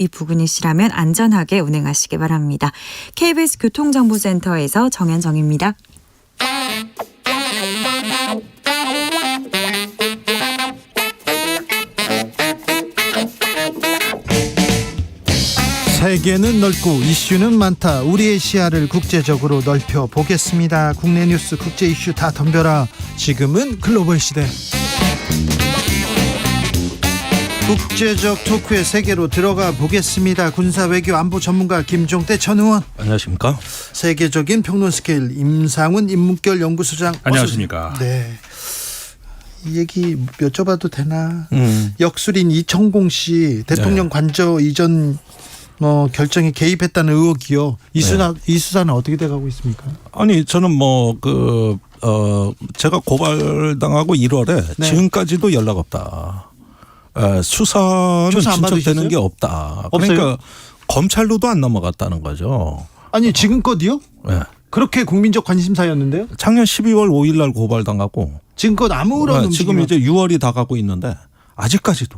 이 부근이시라면 안전하게 운행하시기 바랍니다. KBS 교통정보센터에서 정현정입니다. 세계는 넓고 이슈는 많다. 우리의 시야를 국제적으로 넓혀 보겠습니다. 국내 뉴스, 국제 이슈 다 덤벼라. 지금은 글로벌 시대. 국제적 토크의 세계로 들어가 보겠습니다. 군사 외교 안보 전문가 김종대 전 의원. 안녕하십니까? 세계적인 평론 스케일 임상훈 인문결 연구소장. 안녕하십니까? 네. 이 얘기 여쭤봐도 되나? 역술인 이청공 씨 대통령 관저 이전 결정에 개입했다는 의혹이요. 이 수사는 어떻게 돼가고 있습니까? 아니 저는 제가 고발당하고 1월에 지금까지도 연락 없다. 수사는 조사 안 진척되는 받으셨어요? 게 없다. 없어요? 그러니까 검찰로도 안 넘어갔다는 거죠. 아니 지금껏이요? 네. 그렇게 국민적 관심사였는데요? 작년 12월 5일 날 고발당하고 지금껏 아무런 지금 이제 6월이 다 가고 있는데 아직까지도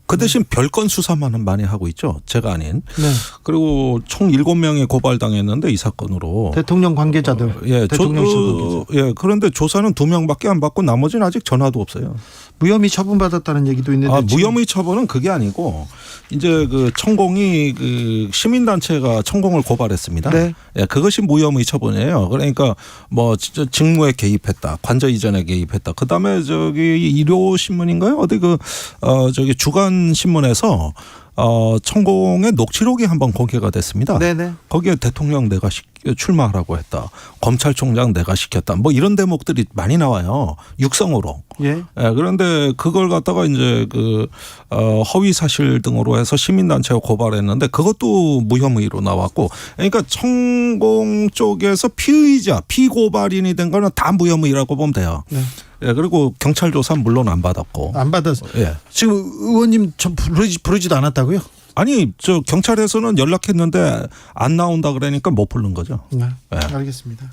그 대신 별건 수사만 많이 하고 있죠. 제가 아닌. 네. 그리고 총 7명이 고발당했는데 이 사건으로. 대통령 관계자들. 대통령실 관계자. 그런데 조사는 2명밖에 안 받고 나머지는 아직 전화도 없어요. 무혐의 처분받았다는 얘기도 있는데. 무혐의 처분은 그게 아니고 이제 그 천공이 그 시민단체가 천공을 고발했습니다. 네. 예, 그것이 무혐의 처분이에요. 그러니까 직무에 개입했다, 관저 이전에 개입했다. 그 다음에 일요신문인가요? 어디 주간 신문에서 천공의 녹취록이 한번 공개가 됐습니다. 네네. 거기에 대통령 내가 출마하라고 했다. 검찰총장 내가 시켰다. 이런 대목들이 많이 나와요. 육성으로. 예. 그런데 그걸 갖다가 이제 허위 사실 등으로 해서 시민단체가 고발했는데 그것도 무혐의로 나왔고, 그러니까 천공 쪽에서 피고발인이 된 거는 다 무혐의라고 보면 돼요. 네. 그리고 경찰 조사 물론 안 받았고. 안 받았어. 예. 지금 의원님 부르지도 않았다고요? 아니 경찰에서는 연락했는데 안 나온다 그러니까 못 부른 거죠. 네. 알겠습니다.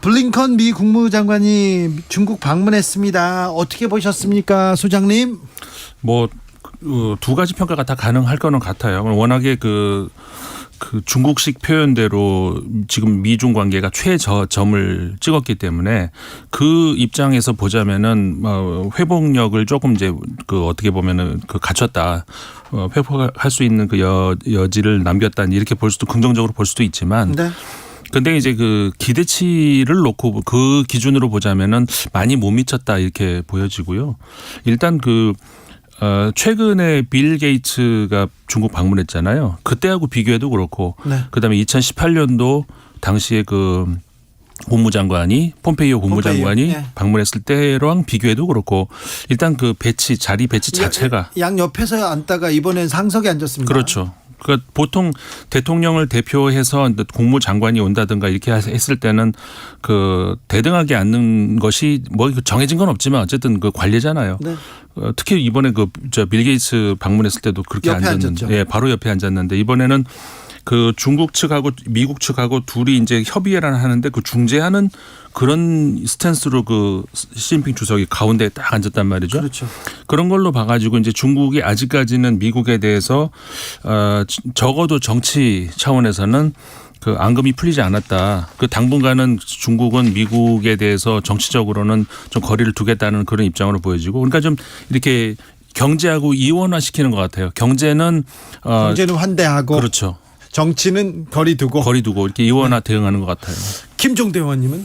블링컨 미 국무장관이 중국 방문했습니다. 어떻게 보셨습니까, 소장님? 두 가지 평가가 다 가능할 거는 같아요. 워낙에 그 중국식 표현대로 지금 미중 관계가 최저점을 찍었기 때문에 그 입장에서 보자면은 회복력을 조금 이제 어떻게 보면은 갖췄다, 회복할 수 있는 여지를 남겼다, 이렇게 볼 수도, 긍정적으로 볼 수도 있지만. 네. 근데 이제 기대치를 놓고 그 기준으로 보자면은 많이 못 미쳤다 이렇게 보여지고요. 일단 최근에 빌 게이츠가 중국 방문했잖아요. 그때하고 비교해도 그렇고, 네. 그다음에 2018년도 당시에 폼페이오 국무장관이 네. 방문했을 때랑 비교해도 그렇고, 일단 자리 배치 자체가 양 옆에서 앉다가 이번엔 상석에 앉았습니다. 그렇죠. 그러니까 보통 대통령을 대표해서 국무장관이 온다든가 이렇게 했을 때는 대등하게 앉는 것이 정해진 건 없지만 어쨌든 관례잖아요. 네. 특히 이번에 빌 게이츠 방문했을 때도 그렇게 옆에 앉았는데, 앉았죠. 예, 바로 옆에 앉았는데, 이번에는 중국 측하고 미국 측하고 둘이 이제 협의회를 하는데 중재하는 그런 스탠스로 시진핑 주석이 가운데에 딱 앉았단 말이죠. 그렇죠. 그런 걸로 봐가지고 이제 중국이 아직까지는 미국에 대해서 적어도 정치 차원에서는 앙금이 풀리지 않았다. 당분간은 중국은 미국에 대해서 정치적으로는 좀 거리를 두겠다는 그런 입장으로 보여지고, 그러니까 좀 이렇게 경제하고 이원화시키는 것 같아요. 경제는 환대하고, 그렇죠. 정치는 거리 두고 이렇게 이원화 대응하는 것 같아요. 김종대 의원님은?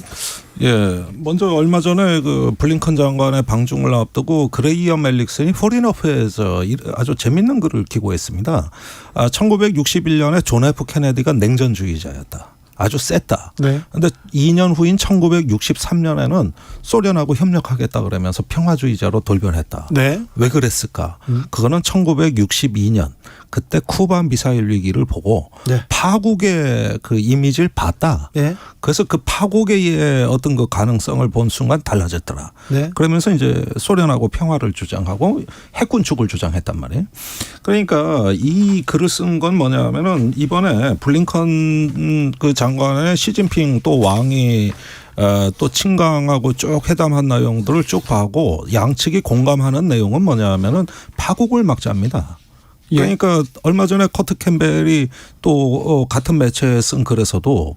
예, 먼저 얼마 전에 블링컨 장관의 방중을 앞두고 그레이엄 앨릭슨이 포린 어페어에서 아주 재밌는 글을 기고했습니다. 1961년에 존 F 케네디가 냉전주의자였다. 아주 셌다. 네. 그런데 2년 후인 1963년에는 소련하고 협력하겠다 그러면서 평화주의자로 돌변했다. 네. 왜 그랬을까? 그거는 1962년 그때 쿠바 미사일 위기를 보고 네. 파국의 이미지를 봤다. 네. 그래서 파국의 어떤 가능성을 본 순간 달라졌더라. 네. 그러면서 이제 소련하고 평화를 주장하고 핵군축을 주장했단 말이에요. 그러니까 이 글을 쓴 건 뭐냐면은 이번에 블링컨 장관의 시진핑 또 왕이 또 친강하고 쭉 회담한 내용들을 쭉 봐고 양측이 공감하는 내용은 뭐냐면은 파국을 막자입니다. 예. 그러니까 얼마 전에 커트 캠벨이 또 같은 매체에 쓴 글에서도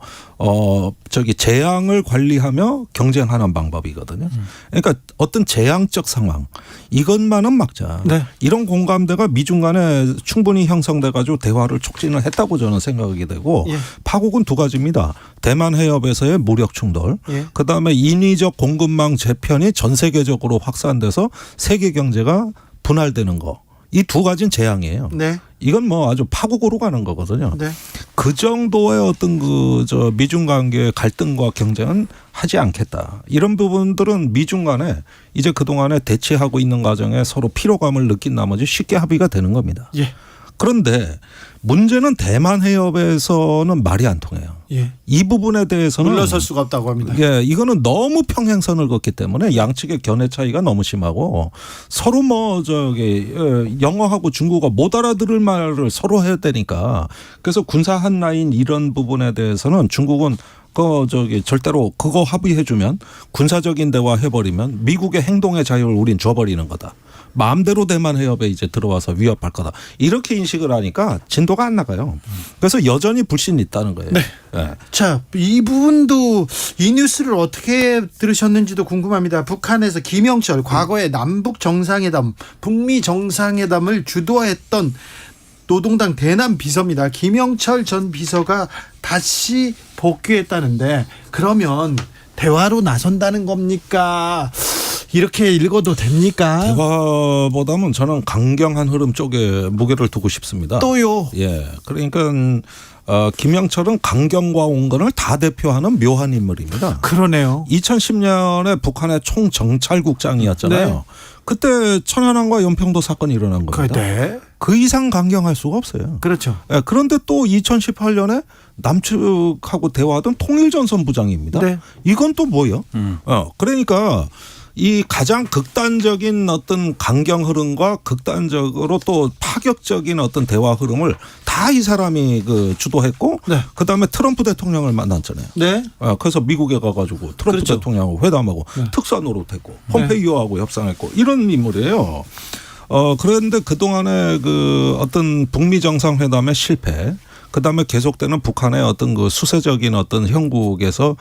저기 재앙을 관리하며 경쟁하는 방법이거든요. 그러니까 어떤 재앙적 상황 이것만은 막자. 네. 이런 공감대가 미중 간에 충분히 형성돼 가지고 대화를 촉진을 했다고 저는 생각이 되고 예. 파국은 두 가지입니다. 대만 해협에서의 무력 충돌, 예. 그다음에 인위적 공급망 재편이 전 세계적으로 확산돼서 세계 경제가 분할되는 거. 이 두 가지는 재앙이에요. 네. 이건 뭐 아주 파국으로 가는 거거든요. 네. 그 정도의 어떤 저 미중 관계의 갈등과 경쟁은 하지 않겠다. 이런 부분들은 미중 간에 이제 그동안에 대치하고 있는 과정에 서로 피로감을 느낀 나머지 쉽게 합의가 되는 겁니다. 예. 그런데 문제는 대만 해협에서는 말이 안 통해요. 예. 이 부분에 대해서는 물러설 수가 없다고 합니다. 예, 이거는 너무 평행선을 걷기 때문에 양측의 견해 차이가 너무 심하고 서로 뭐 저기 영어하고 중국어 못 알아들을 말을 서로 해야 되니까 그래서 군사 한라인 이런 부분에 대해서는 중국은 절대로 그거 합의해주면 군사적인 대화 해버리면 미국의 행동의 자유를 우린 줘버리는 거다. 마음대로 대만 해협에 이제 들어와서 위협할 거다. 이렇게 인식을 하니까 진도가 안 나가요. 그래서 여전히 불신이 있다는 거예요. 네. 네. 자, 이 부분도 이 뉴스를 어떻게 들으셨는지도 궁금합니다. 북한에서 김영철 과거에 남북 정상회담, 북미 정상회담을 주도했던 노동당 대남 비서입니다. 김영철 전 비서가 다시 복귀했다는데 그러면 대화로 나선다는 겁니까? 이렇게 읽어도 됩니까? 대화보다는 저는 강경한 흐름 쪽에 무게를 두고 싶습니다. 또요. 예, 그러니까 김영철은 강경과 온건을 다 대표하는 묘한 인물입니다. 그러네요. 2010년에 북한의 총정찰국장이었잖아요. 네. 그때 천안함과 연평도 사건이 일어난 겁니다. 네. 그 이상 강경할 수가 없어요. 그렇죠. 예, 그런데 또 2018년에 남측하고 대화하던 통일전선 부장입니다. 네. 이건 또 뭐예요? 그러니까 이 가장 극단적인 어떤 강경 흐름과 극단적으로 또 파격적인 어떤 대화 흐름을 다 이 사람이 주도했고 네. 그다음에 트럼프 대통령을 만났잖아요. 네. 그래서 미국에 가가지고 트럼프 그렇죠. 대통령하고 회담하고 네. 특사 노릇했고 폼페이오하고 협상했고 이런 인물이에요. 그런데 그동안에 어떤 북미 정상회담의 실패 그다음에 계속되는 북한의 어떤 수세적인 어떤 형국에서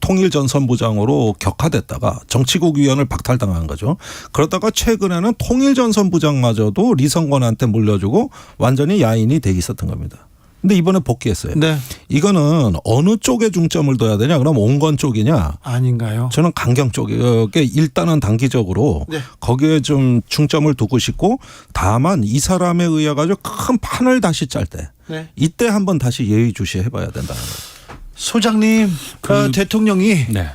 통일전선부장으로 격하됐다가 정치국 위원을 박탈당한 거죠. 그러다가 최근에는 통일전선부장마저도 리성건한테 물려주고 완전히 야인이 돼 있었던 겁니다. 근데 이번에 복귀했어요. 네. 이거는 어느 쪽에 중점을 둬야 되냐? 그럼 온건 쪽이냐? 아닌가요? 저는 강경 쪽에 일단은 단기적으로 네. 거기에 좀 중점을 두고 싶고 다만 이 사람에 의해 가지고 큰 판을 다시 짤 때 네. 이때 한번 다시 예의주시해봐야 된다는 거예요. 소장님, 대통령이 네.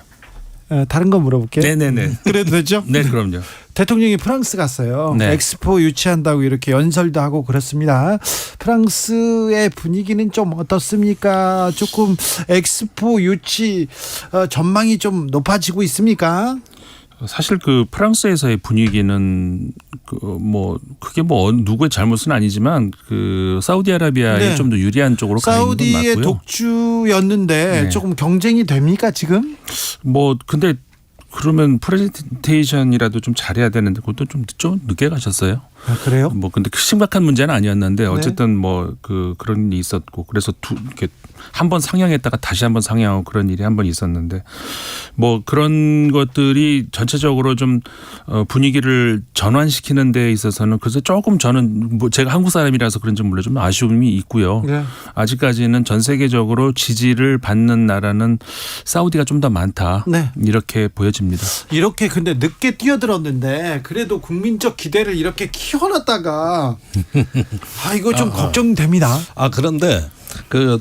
다른 거 물어볼게요. 네네네. 그래도 되죠? 네, 그럼요. 대통령이 프랑스 갔어요. 네. 엑스포 유치한다고 이렇게 연설도 하고 그렇습니다. 프랑스의 분위기는 좀 어떻습니까? 조금 엑스포 유치 전망이 좀 높아지고 있습니까? 사실 프랑스에서의 분위기는 그게 누구의 잘못은 아니지만 사우디아라비아에 네. 좀 더 유리한 쪽으로 가 있는 건 사우디의 맞고요. 독주였는데 네. 조금 경쟁이 됩니까 지금? 근데 그러면 프레젠테이션이라도 좀 잘해야 되는데 그것도 좀 늦게 가셨어요. 아, 그래요? 근데 심각한 문제는 아니었는데 어쨌든 그런 일이 있었고 그래서 이렇게 한 번 상영했다가 다시 한번 상영하고 그런 일이 한 번 있었는데 그런 것들이 전체적으로 좀 분위기를 전환시키는 데 있어서는 그래서 조금 저는 제가 한국 사람이라서 그런지 몰라 좀 아쉬움이 있고요. 네. 아직까지는 전 세계적으로 지지를 받는 나라는 사우디가 좀 더 많다. 네. 이렇게 보여집니다. 이렇게 근데 늦게 뛰어들었는데 그래도 국민적 기대를 이렇게 키워놨다가 이거 좀 걱정됩니다. 그런데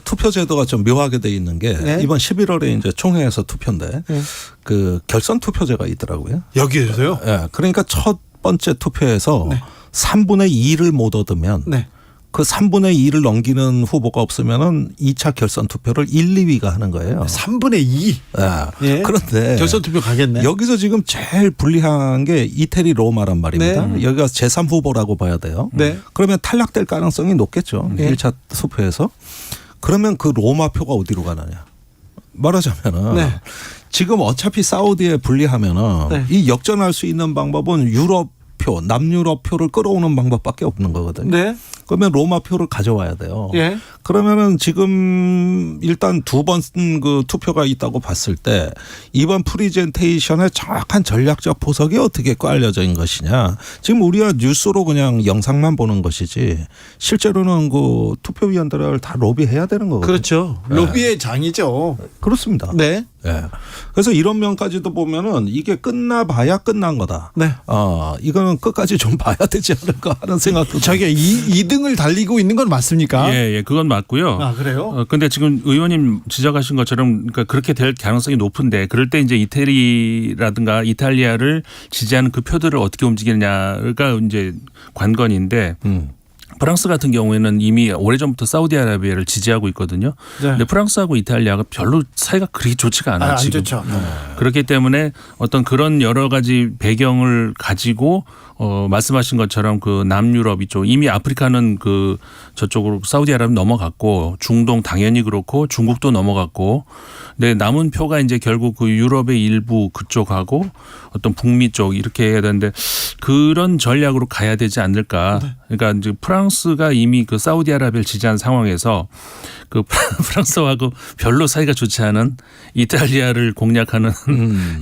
투표 제도가 좀 묘하게 돼 있는 게 네. 이번 11월에 이제 총회에서 투표인데 네. 결선 투표제가 있더라고요. 여기에서요? 예. 그러니까 첫 번째 투표에서 네. 3분의 2를 못 얻으면 네. 그 3분의 2를 넘기는 후보가 없으면은 2차 결선 투표를 1, 2위가 하는 거예요. 3분의 2. 예. 예. 그런데 결선 투표 가겠네. 여기서 지금 제일 불리한 게 이태리 로마란 말입니다. 네. 여기가 제3 후보라고 봐야 돼요. 네. 그러면 탈락될 가능성이 높겠죠. 네. 1차 투표에서. 그러면 그 로마 표가 어디로 가느냐. 말하자면은 지금 어차피 사우디에 불리하면은 네. 이 역전할 수 있는 방법은 유럽 로마표, 남유럽표를 끌어오는 방법밖에 없는 거거든요. 네. 그러면 로마표를 가져와야 돼요. 예. 그러면은 지금 일단 두 번 그 투표가 있다고 봤을 때 이번 프리젠테이션의 정확한 전략적 포석이 어떻게 깔려져 있는 것이냐. 지금 우리가 뉴스로 그냥 영상만 보는 것이지 실제로는 그 투표위원들을 다 로비해야 되는 거거든요. 그렇죠. 네. 로비의 장이죠. 그렇습니다. 네. 예. 그래서 이런 면까지도 보면은 이게 끝나봐야 끝난 거다. 네. 이거는 끝까지 좀 봐야 되지 않을까 하는 생각도. 자기가 2등을 달리고 있는 건 맞습니까? 예, 그건 맞고요. 아, 그래요? 근데 지금 의원님 지적하신 것처럼 그러니까 그렇게 될 가능성이 높은데 그럴 때 이제 이태리라든가 이탈리아를 지지하는 그 표들을 어떻게 움직이느냐가 이제 관건인데 프랑스 같은 경우에는 이미 오래전부터 사우디아라비아를 지지하고 있거든요. 네. 근데 프랑스하고 이탈리아가 별로 사이가 그리 좋지가 않아요. 안 지금. 좋죠. 그렇기 때문에 어떤 그런 여러 가지 배경을 가지고 말씀하신 것처럼 그 남유럽 이쪽 이미 아프리카는 그 저쪽으로 사우디아라비아 넘어갔고 중동 당연히 그렇고 중국도 넘어갔고 근데 남은 표가 이제 결국 그 유럽의 일부 그쪽하고 어떤 북미 쪽 이렇게 해야 되는데 그런 전략으로 가야 되지 않을까. 그러니까 이제 프랑스가 이미 그 사우디아라비아를 지지한 상황에서 그 프랑스하고 별로 사이가 좋지 않은 이탈리아를 공략하는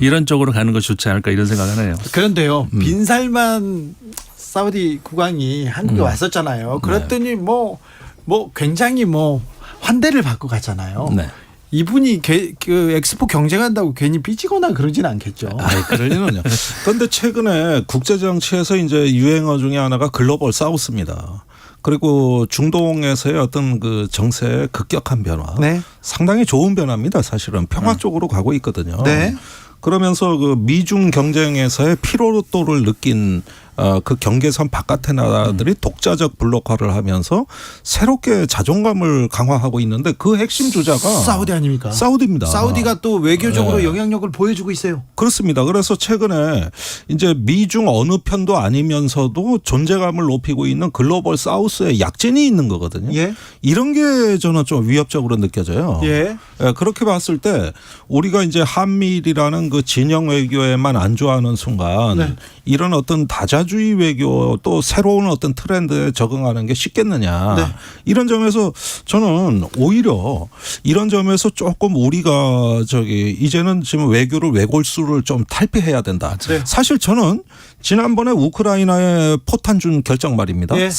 이런 쪽으로 가는 것이 좋지 않을까 이런 생각을 하네요. 그런데요. 빈살만 사우디 국왕이 한국에 왔었잖아요. 그랬더니 뭐 굉장히 환대를 받고 갔잖아요. 네. 이분이 그 엑스포 경쟁한다고 괜히 삐지거나 그러진 않겠죠. 그럴 리는요. 그런데 최근에 국제 정치에서 이제 유행어 중에 하나가 글로벌 사우스입니다. 그리고 중동에서의 어떤 그 정세의 급격한 변화, 네. 상당히 좋은 변화입니다. 사실은 평화 쪽으로 가고 있거든요. 네. 그러면서 그 미중 경쟁에서의 피로도를 느낀 그 경계선 바깥의 나라들이 독자적 블록화를 하면서 새롭게 자존감을 강화하고 있는데 그 핵심 주자가 사우디 아닙니까? 사우디입니다. 사우디가 또 외교적으로 네. 영향력을 보여주고 있어요. 그렇습니다. 그래서 최근에 이제 미중 어느 편도 아니면서도 존재감을 높이고 있는 글로벌 사우스의 약진이 있는 거거든요. 예. 이런 게 저는 좀 위협적으로 느껴져요. 예. 그렇게 봤을 때 우리가 이제 한미일이라는 그 진영 외교에만 안주하는 순간 네. 이런 어떤 다자주의 외교 또 새로운 어떤 트렌드에 적응하는 게 쉽겠느냐. 네. 이런 점에서 저는 오히려 이런 점에서 조금 우리가 이제는 지금 외교를 외골수를 좀 탈피해야 된다. 네. 사실 저는 지난번에 우크라이나에 포탄 준 결정 말입니다. 예.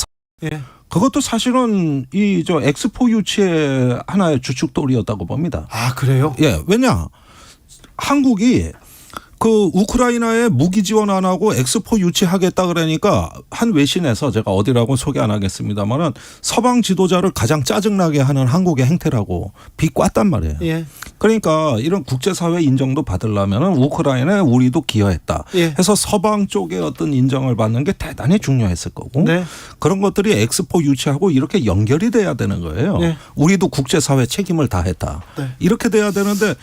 예. 그것도 사실은 이 엑스포 유치의 하나의 주축돌이었다고 봅니다. 아, 그래요? 예, 왜냐 한국이 그 우크라이나에 무기 지원 안 하고 엑스포 유치하겠다 그러니까 한 외신에서 제가 어디라고 소개 안 하겠습니다만은 서방 지도자를 가장 짜증나게 하는 한국의 행태라고 비꼬았단 말이에요. 예. 그러니까 이런 국제사회 인정도 받으려면은 우크라이나에 우리도 기여했다. 예. 해서 서방 쪽의 어떤 인정을 받는 게 대단히 중요했을 거고 네. 그런 것들이 엑스포 유치하고 이렇게 연결이 돼야 되는 거예요. 네. 우리도 국제사회 책임을 다했다. 네. 이렇게 돼야 되는데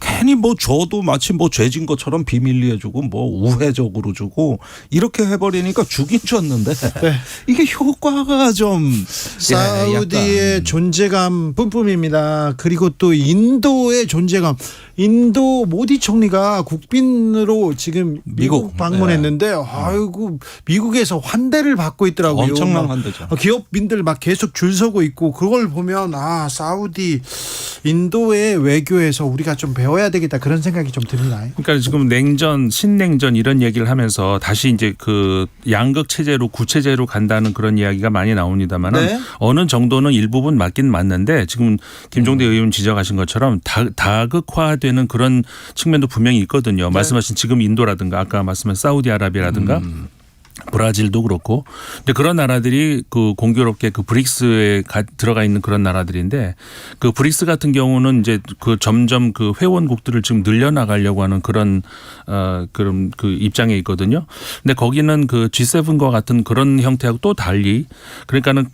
괜히 줘도 마치 죄진 것처럼 비밀리에 주고 우회적으로 주고 이렇게 해버리니까 주긴 줬는데 네. 이게 효과가 좀 사우디의 약간. 존재감 뿜뿜입니다. 그리고 또 인도의 존재감. 인도 모디 총리가 국빈으로 지금 미국 방문했는데 아이고 미국에서 환대를 받고 있더라고요. 엄청난 환대죠. 기업인들 막 계속 줄 서고 있고 그걸 보면 사우디 인도의 외교에서 우리가 좀 배워야 되겠다 그런 생각이 좀 듭니다. 그러니까 지금 냉전, 신냉전 이런 얘기를 하면서 다시 이제 그 양극 체제로 구체제로 간다는 그런 이야기가 많이 나옵니다만은 네. 어느 정도는 일부분 맞긴 맞는데 지금 김종대 의원 지적하신 것처럼 다극화되는 그런 측면도 분명히 있거든요. 말씀하신 지금 인도라든가 아까 말씀하신 사우디아라비아라든가 브라질도 그렇고 근데 그런 나라들이 그 공교롭게 그 브릭스에 들어가 있는 그런 나라들인데 그 브릭스 같은 경우는 이제 그 점점 그 회원국들을 지금 늘려나가려고 하는 그런 그 입장에 있거든요. 근데 거기는 그 G7과 같은 그런 형태하고 또 달리 그러니까는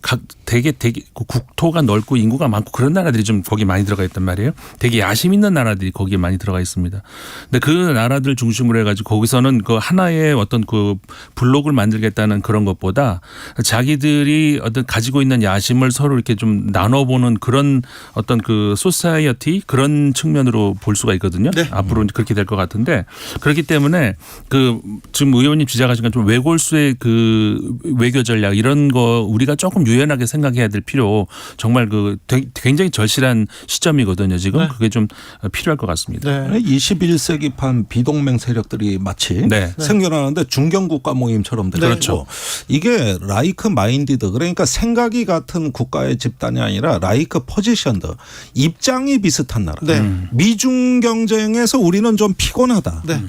되게 국토가 넓고 인구가 많고 그런 나라들이 좀 거기 많이 들어가 있단 말이에요. 되게 야심 있는 나라들이 거기에 많이 들어가 있습니다. 근데 그 나라들 중심으로 해가지고 거기서는 그 하나의 어떤 그 블록을 만들겠다는 그런 것보다 자기들이 어떤 가지고 있는 야심을 서로 이렇게 좀 나눠보는 그런 어떤 그 소사이어티 그런 측면으로 볼 수가 있거든요. 네. 앞으로 그렇게 될 것 같은데 그렇기 때문에 그 지금 의원님 지적하신 건 좀 외골수의 그 외교 전략 이런 거 우리가 조금 유연하게 생각해야 될 필요 정말 그 굉장히 절실한 시점이거든요. 지금 네. 그게 좀 필요할 것 같습니다. 네. 21세기판 비동맹 세력들이 마치 네. 생겨나는데 중견국가 모임처럼 되고 그렇죠. 이게 라이크 마인디드 그러니까 생각이 같은 국가의 집단이 아니라 라이크 포지션드 입장이 비슷한 나라. 네. 미중 경쟁에서 우리는 좀 피곤하다. 네.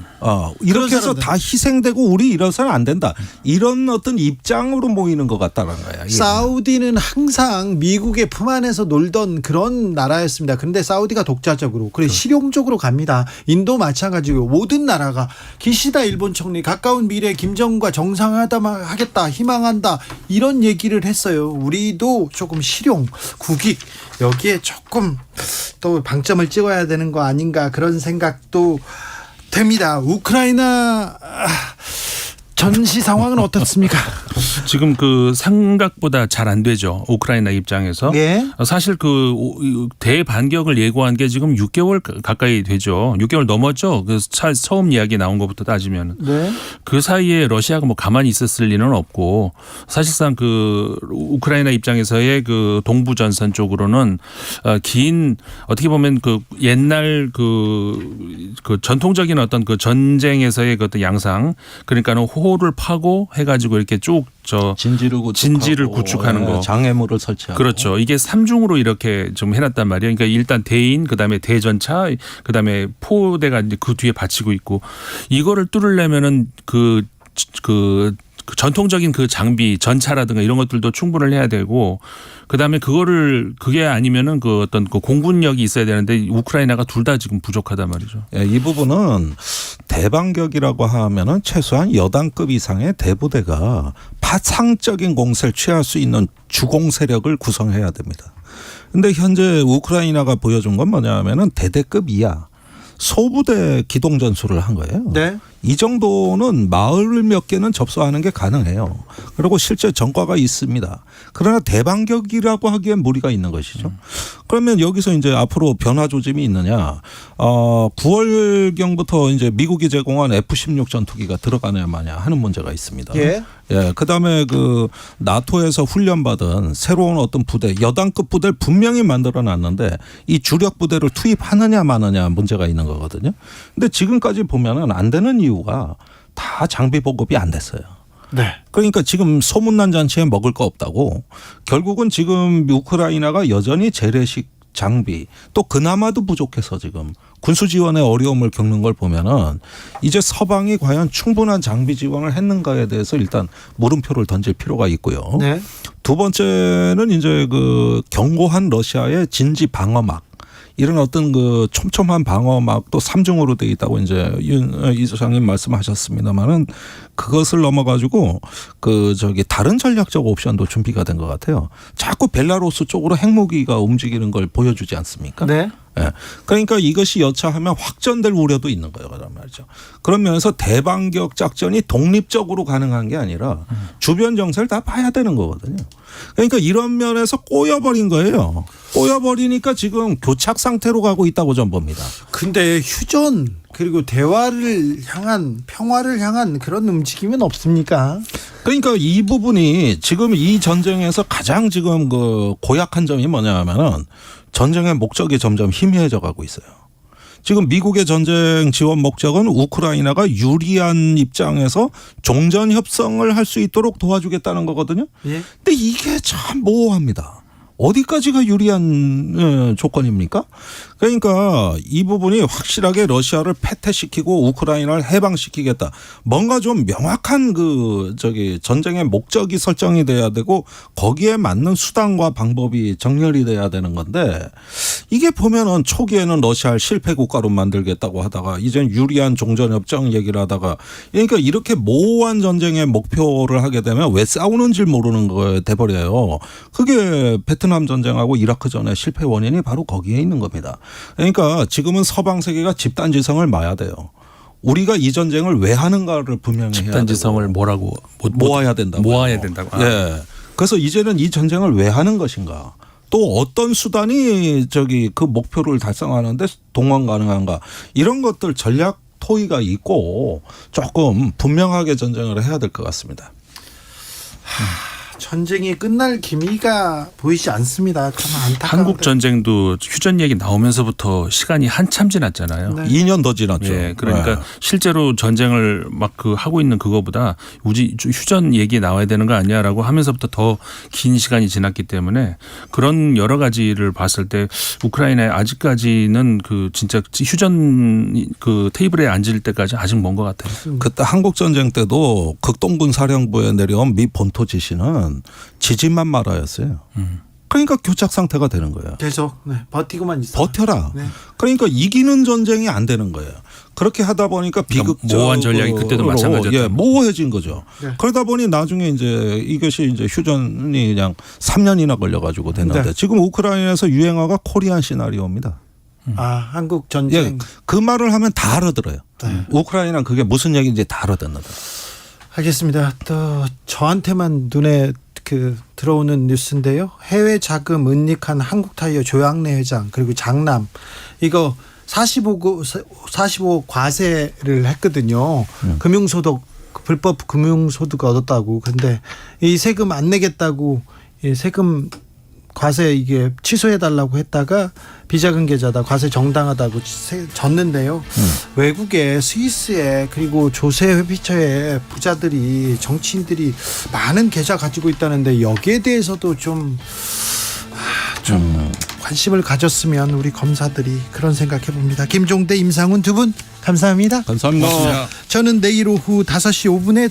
이렇게 해서 사람들. 다 희생되고 우리 이래서는 안 된다. 이런 어떤 입장으로 모이는 것 같다는 거야. 이게. 사우디는 항상 미국의 품 안에서 놀던 그런 나라였습니다. 그런데 사우디가 독자적으로 그리고 실용적으로 갑니다. 인도 마찬가지고 모든 나라가 기시다 일본 총리 가까운 미래 김정은과 정상하겠다 희망한다 이런 얘기를 했어요. 우리도 조금 실용 국익 여기에 조금 또 방점을 찍어야 되는 거 아닌가 그런 생각도 됩니다. 우크라이나 전시 상황은 어떻습니까? 지금 그 생각보다 잘 안 되죠. 우크라이나 입장에서. 예. 사실 그 대반격을 예고한 게 지금 6개월 가까이 되죠. 6개월 넘었죠. 그 처음 이야기 나온 것부터 따지면. 네. 그 사이에 러시아가 뭐 가만히 있었을 리는 없고 사실상 그 우크라이나 입장에서의 그 동부 전선 쪽으로는 긴 어떻게 보면 그 옛날 그 전통적인 어떤 그 전쟁에서의 그 어떤 양상 그러니까는 호를 파고 해가지고 이렇게 쭉 진지를 구축하는 거. 장애물을 설치하고. 그렇죠. 이게 3중으로 이렇게 좀 해놨단 말이에요. 그러니까 일단 대인, 그다음에 대전차, 그다음에 포대가 이제 그 뒤에 받치고 있고 이거를 뚫으려면은 그 전통적인 그 장비, 전차라든가 이런 것들도 충분을 해야 되고 그다음에 그게 아니면은 그 어떤 그 공군력이 있어야 되는데 우크라이나가 둘 다 지금 부족하단 말이죠. 예, 이 부분은 대반격이라고 하면은 최소한 여단급 이상의 대부대가 파상적인 공세를 취할 수 있는 주공 세력을 구성해야 됩니다. 근데 현재 우크라이나가 보여준 건 뭐냐면은 대대급 이하 소부대 기동 전술을 한 거예요. 네. 이 정도는 마을 몇 개는 접수하는 게 가능해요. 그리고 실제 전과가 있습니다. 그러나 대반격이라고 하기엔 무리가 있는 것이죠. 그러면 여기서 이제 앞으로 변화 조짐이 있느냐. 9월경부터 이제 미국이 제공한 F-16 전투기가 들어가냐 마냐 하는 문제가 있습니다. 예. 예, 그다음에 그 나토에서 훈련받은 새로운 어떤 부대, 여단급 부대를 분명히 만들어 놨는데 이 주력 부대를 투입하느냐 마느냐 문제가 있는 거거든요. 근데 지금까지 보면은 안 되는 이유가 다 장비 보급이 안 됐어요. 네. 그러니까 지금 소문난 잔치에 먹을 거 없다고 결국은 지금 우크라이나가 여전히 재래식 장비 또 그나마도 부족해서 지금 군수 지원에 어려움을 겪는 걸 보면은 이제 서방이 과연 충분한 장비 지원을 했는가에 대해서 일단 물음표를 던질 필요가 있고요. 네. 두 번째는 이제 그 견고한 러시아의 진지 방어막 이런 어떤 그 촘촘한 방어막도 3중으로 돼 있다고 이제 이 소장님 말씀하셨습니다만은 그것을 넘어가지고 다른 전략적 옵션도 준비가 된 것 같아요. 자꾸 벨라루스 쪽으로 핵무기가 움직이는 걸 보여주지 않습니까? 네. 예. 그러니까 이것이 여차하면 확전될 우려도 있는 거예요. 그런 말이죠. 그런 면에서 대반격 작전이 독립적으로 가능한 게 아니라 주변 정세를 다 봐야 되는 거거든요. 그러니까 이런 면에서 꼬여버린 거예요. 꼬여버리니까 지금 교착 상태로 가고 있다고 전 봅니다. 근데 휴전 그리고 대화를 향한 평화를 향한 그런 움직임은 없습니까? 그러니까 이 부분이 지금 이 전쟁에서 가장 지금 그 고약한 점이 뭐냐면은 전쟁의 목적이 점점 희미해져 가고 있어요. 지금 미국의 전쟁 지원 목적은 우크라이나가 유리한 입장에서 종전 협상을 할 수 있도록 도와주겠다는 거거든요. 예. 근데 이게 참 모호합니다. 어디까지가 유리한 조건입니까? 그러니까 이 부분이 확실하게 러시아를 패퇴시키고 우크라이나를 해방시키겠다. 뭔가 좀 명확한 전쟁의 목적이 설정이 돼야 되고 거기에 맞는 수단과 방법이 정렬이 돼야 되는 건데 이게 보면은 초기에는 러시아를 실패 국가로 만들겠다고 하다가 이젠 유리한 종전협정 얘기를 하다가 그러니까 이렇게 모호한 전쟁의 목표를 하게 되면 왜 싸우는지 모르는 거에 돼버려요. 그게 베트남 전쟁하고 이라크 전의 실패 원인이 바로 거기에 있는 겁니다. 그러니까 지금은 서방 세계가 집단지성을 마야 돼요. 우리가 이 전쟁을 왜 하는가를 분명히 해야 집단 지성을 되고 뭐라고 모아야 된다고. 모아야 된다고. 아. 예. 그래서 이제는 이 전쟁을 왜 하는 것인가? 또 어떤 수단이 그 목표를 달성하는데 동원 가능한가? 이런 것들 전략 토의가 있고 조금 분명하게 전쟁을 해야 될 것 같습니다. 전쟁이 끝날 기미가 보이지 않습니다. 참 안타까운데. 한국 전쟁도 휴전 얘기 나오면서부터 시간이 한참 지났잖아요. 네. 2년 더 지났죠. 예, 그러니까 네. 실제로 전쟁을 막 하고 있는 그거보다 우리 휴전 얘기 나와야 되는 거 아니야라고 하면서부터 더 긴 시간이 지났기 때문에 그런 여러 가지를 봤을 때 우크라이나에 아직까지는 그 진짜 휴전 그 테이블에 앉을 때까지 아직 먼 것 같아요. 그때 한국 전쟁 때도 극동군 사령부에 내려온 미 본토 지시는 지진만 말아였어요. 그러니까 교착 상태가 되는 거예요. 계속 버티고만 있어. 버텨라. 네. 그러니까 이기는 전쟁이 안 되는 거예요. 그렇게 하다 보니까 비극적 모호한 전략이 그때도 마찬가지였다. 예, 모호해진 거죠. 네. 그러다 보니 나중에 이것이 휴전이 그냥 3년이나 걸려가지고 됐는데 네. 지금 우크라이나에서 유행어가 코리안 시나리오입니다. 한국 전쟁. 예, 그 말을 하면 다 알아들어요. 네. 우크라이나는 그게 무슨 얘기인지 다 알아듣는다. 알겠습니다. 또 저한테만 눈에 들어오는 뉴스인데요. 해외 자금 은닉한 한국타이어 조양래 회장 그리고 장남 이거 45 과세를 했거든요. 금융소득 불법 금융소득 얻었다고. 근데 이 세금 안 내겠다고 이 세금 과세 이게 취소해달라고 했다가 비자금 계좌다 과세 정당하다고 졌는데요. 외국에 스위스에 그리고 조세 회피처에 부자들이 정치인들이 많은 계좌 가지고 있다는데 여기에 대해서도 좀 관심을 가졌으면 우리 검사들이 그런 생각해 봅니다. 김종대, 임상훈 두 분 감사합니다. 감사합니다. 저는 내일 오후 5시 5분에